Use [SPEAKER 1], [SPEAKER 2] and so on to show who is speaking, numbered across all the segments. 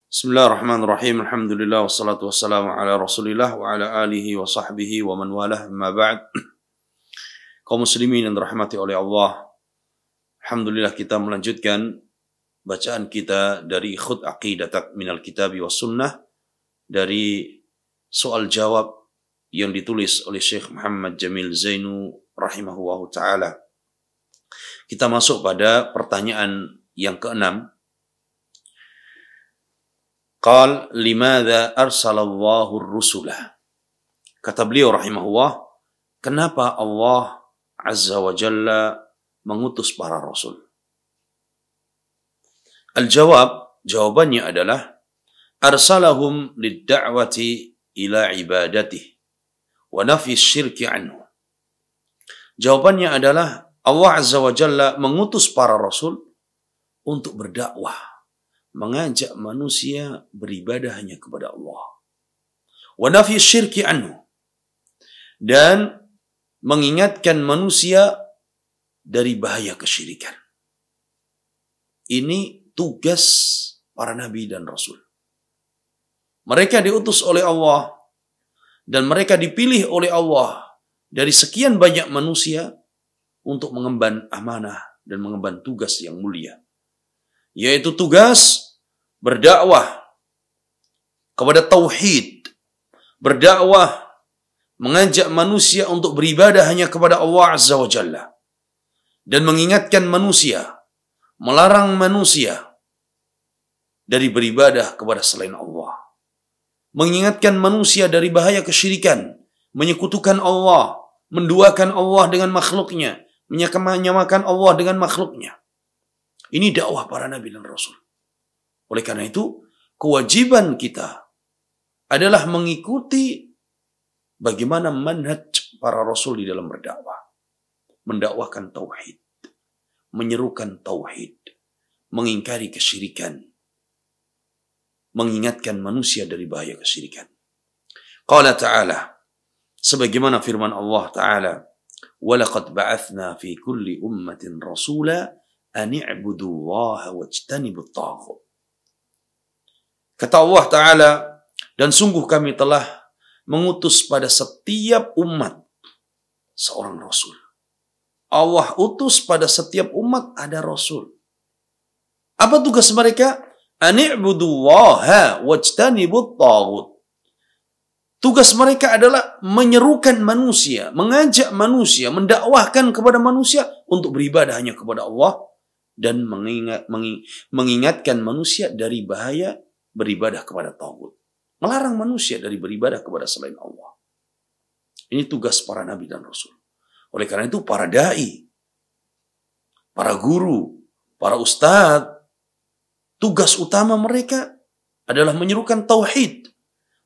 [SPEAKER 1] Bismillahirrahmanirrahim. Alhamdulillah wassalatu wassalamu ala Rasulillah wa ala alihi wa sahbihi wa man walah. Amma ba'd. Kaum muslimin yang dirahmati oleh Allah, alhamdulillah kita melanjutkan bacaan kita dari Khud Aqidatak minal Kitabi was Sunnah, dari soal jawab yang ditulis oleh Syekh Muhammad Jamil Zainu rahimahullahu taala. Kita masuk pada pertanyaan yang keenam. Qal limadza arsalallahu ar-rusula. Kata beliau rahimahullah, kenapa Allah azza wa jalla mengutus para rasul? Al-jawab, jawabannya adalah arsalahum lid-da'wati ila ibadatihi wa nafi syirki anhu. Jawabannya adalah Allah azza wa jalla mengutus para rasul untuk berdakwah, mengajak manusia beribadah hanya kepada Allah. Wa nafi syirki anhu, dan mengingatkan manusia dari bahaya kesyirikan. Ini tugas para nabi dan rasul. Mereka diutus oleh Allah dan mereka dipilih oleh Allah dari sekian banyak manusia untuk mengemban amanah dan mengemban tugas yang mulia, yaitu tugas berdakwah kepada tauhid, berdakwah mengajak manusia untuk beribadah hanya kepada Allah azza wa jalla, dan mengingatkan manusia, melarang manusia dari beribadah kepada selain Allah, mengingatkan manusia dari bahaya kesyirikan, menyekutukan Allah, menduakan Allah dengan makhluknya, menyamakan Allah dengan makhluknya. Ini dakwah para nabi dan rasul. Oleh karena itu, kewajiban kita adalah mengikuti bagaimana manhaj para rasul di dalam berdakwah. Mendakwahkan tauhid, menyerukan tauhid, mengingkari kesyirikan, mengingatkan manusia dari bahaya kesyirikan. Qala ta'ala, sebagaimana firman Allah Ta'ala, وَلَقَدْ بَعَثْنَا فِي كُلِّ أُمَّةٍ رَسُولًا أَنِ اعْبُدُوا اللَّهَ وَاجْتَنِبُوا الطَّاغُوتَ. Kata Allah Ta'ala, dan sungguh kami telah mengutus pada setiap umat seorang rasul. Allah utus pada setiap umat ada rasul. Apa tugas mereka? Ani'budullaha wajtanibut taghut. Tugas mereka adalah menyerukan manusia, mengajak manusia, mendakwahkan kepada manusia untuk beribadah hanya kepada Allah, dan mengingatkan manusia dari bahaya beribadah kepada taghut. Melarang manusia dari beribadah kepada selain Allah. Ini tugas para nabi dan rasul. Oleh karena itu para dai, para guru, para ustadz, tugas utama mereka adalah menyerukan tauhid,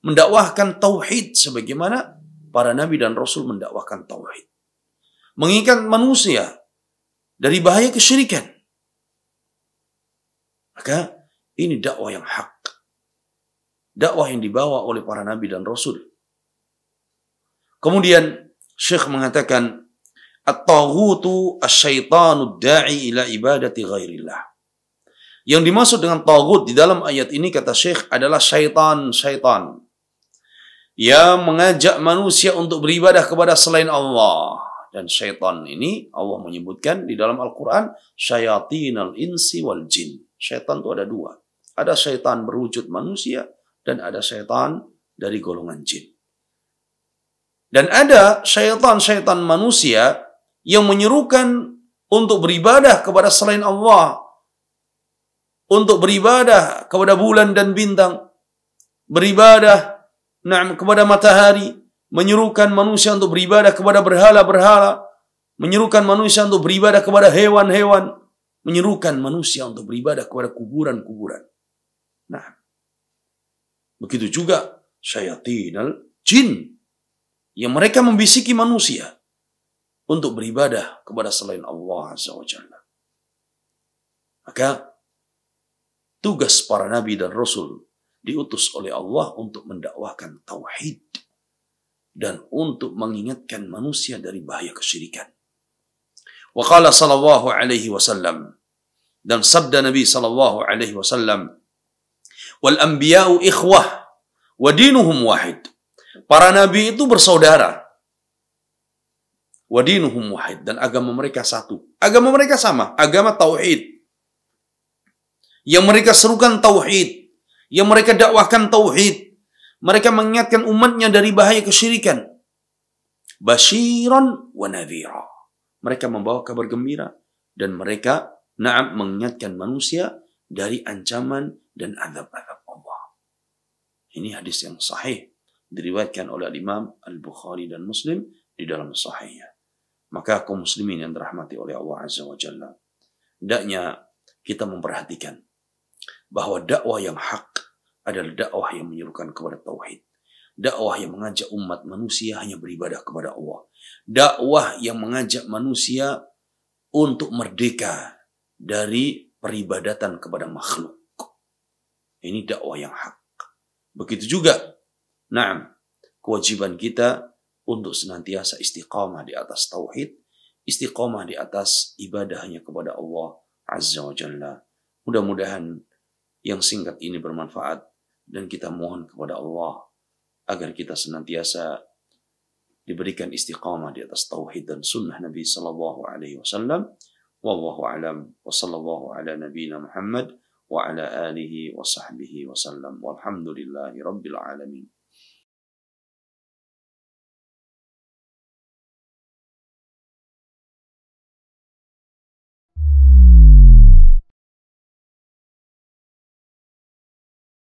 [SPEAKER 1] mendakwahkan tauhid sebagaimana para nabi dan rasul mendakwahkan tauhid. Mengingatkan manusia dari bahaya kesyirikan. Maka ini dakwah yang hak. Dakwah yang dibawa oleh para nabi dan rasul. Kemudian Syekh mengatakan, at-taghutu asy-syaitanu da'i ila ibadati ghairillah. Yang dimaksud dengan taghut di dalam ayat ini, kata Syekh, adalah syaitan yang mengajak manusia untuk beribadah kepada selain Allah. Dan syaitan ini Allah menyebutkan di dalam Al-Quran, syayatinal insi wal jin. Syaitan itu ada dua. Ada syaitan berwujud manusia, dan ada syaitan dari golongan jin. Dan ada syaitan-syaitan manusia yang menyerukan untuk beribadah kepada selain Allah, untuk beribadah kepada bulan dan bintang, beribadah kepada matahari, menyerukan manusia untuk beribadah kepada berhala-berhala, menyerukan manusia untuk beribadah kepada hewan-hewan, menyerukan manusia untuk beribadah kepada kuburan-kuburan. Nah, begitu juga syayatinal jin, yang mereka membisiki manusia untuk beribadah kepada selain Allah azza wa jalla. Maka tugas para nabi dan rasul diutus oleh Allah untuk mendakwahkan tauhid dan untuk mengingatkan manusia dari bahaya kesyirikan. Wa qala sallallahu alaihi wasallam, dan sabda Nabi sallallahu alaihi wasallam, Wal anbiya'u ikhwah wa dinuhum wahid. Para nabi itu bersaudara. Wa dinuhum wahid, dan agama mereka satu. Agama mereka sama, agama tauhid. Yang mereka serukan tauhid, yang mereka dakwahkan tauhid. Mereka mengingatkan umatnya dari bahaya kesyirikan. Basyiran wa nadhira. Mereka membawa kabar gembira dan mereka mengingatkan manusia dari ancaman dan azab-azab Allah. Ini hadis yang sahih diriwayatkan oleh Imam Al-Bukhari dan Muslim di dalam sahihnya. Maka kaum muslimin yang dirahmati oleh Allah Azza wa Jalla, hendaknya kita memperhatikan bahwa dakwah yang hak adalah dakwah yang menyerukan kepada tauhid. Dakwah yang mengajak umat manusia hanya beribadah kepada Allah. Dakwah yang mengajak manusia untuk merdeka dari peribadatan kepada makhluk. Ini dakwah yang hak. Begitu juga, kewajiban kita untuk senantiasa istiqamah di atas tauhid, istiqamah di atas ibadah hanya kepada Allah Azza wa Jalla. Mudah-mudahan yang singkat ini bermanfaat dan kita mohon kepada Allah agar kita senantiasa diberikan istiqamah di atas tauhid dan sunnah Nabi sallallahu alaihi wasallam. Wallahu a'lam wa sallallahu ala nabiyyina Muhammad wa ala alihi wa sahbihi wasallam. Walhamdulillahi rabbil alamin.